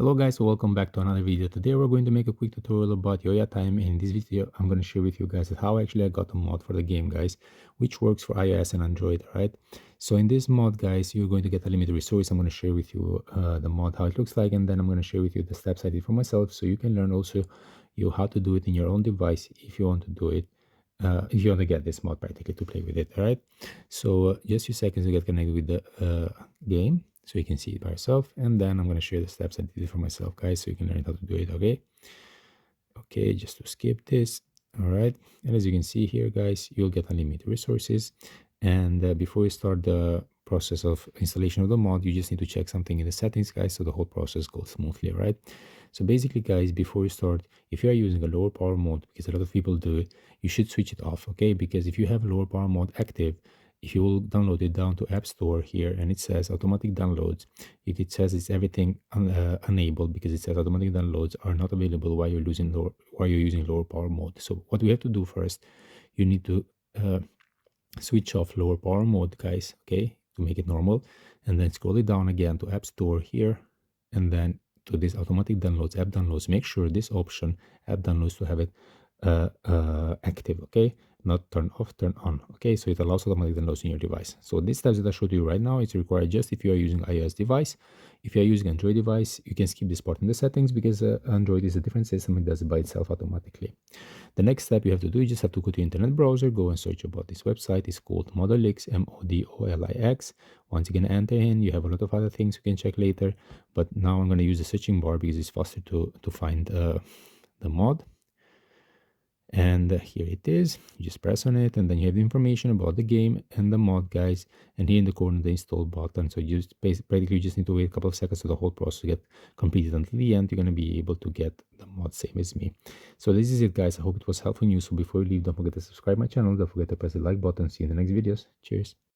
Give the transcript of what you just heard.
Hello guys, welcome back to another video. Today we're going to make a quick tutorial about YoYa time. In this video, I'm going to share with you guys how actually I got a mod for the game, guys, which works for iOS and Android, right? So in this mod, guys, you're going to get a limited resource. I'm going to share with you the mod, how it looks like, and then I'm going to share with you the steps I did for myself, so you can learn also how to do it in your own device if you want to do it. If you want to get this mod practically to play with it, all right? So just a few seconds to get connected with the game so you can see it by yourself, and then I'm going to share the steps I did it for myself, guys, so you can learn how to do it. Okay, just to skip this. All right, and as you can see here, guys, you'll get unlimited resources, and before you start the process of installation of the mod, you just need to check something in the settings, guys, so the whole process goes smoothly. Right, so basically, guys, before you start, if you are using a lower power mode, because a lot of people do it, you should switch it off. Okay, because if you have lower power mode active, if you will download it down to App Store here, and it says automatic downloads, if it says it's everything enabled, because it says automatic downloads are not available while you're using lower power mode. So what we have to do first, you need to switch off lower power mode, guys, okay, to make it normal, and then scroll it down again to App Store here, and then to this automatic downloads, app downloads. Make sure this option, app downloads, to have it active, okay, not turn off, turn on. Okay, so it allows automatic downloads in your device. So these steps that I showed you right now, it's required just if you are using iOS device. If you are using Android device, you can skip this part in the settings, because Android is a different system. It does it by itself automatically. The next step you have to do, you just have to go to your internet browser, go and search about this website. It's called Modolix, Modolix. Once you can enter in, you have a lot of other things you can check later, but now I'm going to use the searching bar because it's faster to find the mod. And here it is. You just press on it, and then you have the information about the game and the mod, guys, and here in the corner the install button. So you just basically you just need to wait a couple of seconds for the whole process to get completed. Until the end, you're going to be able to get the mod, same as me. So this is it, guys. I hope it was helpful and useful. Before you leave, don't forget to subscribe my channel, don't forget to press the like button. See you in the next videos. Cheers.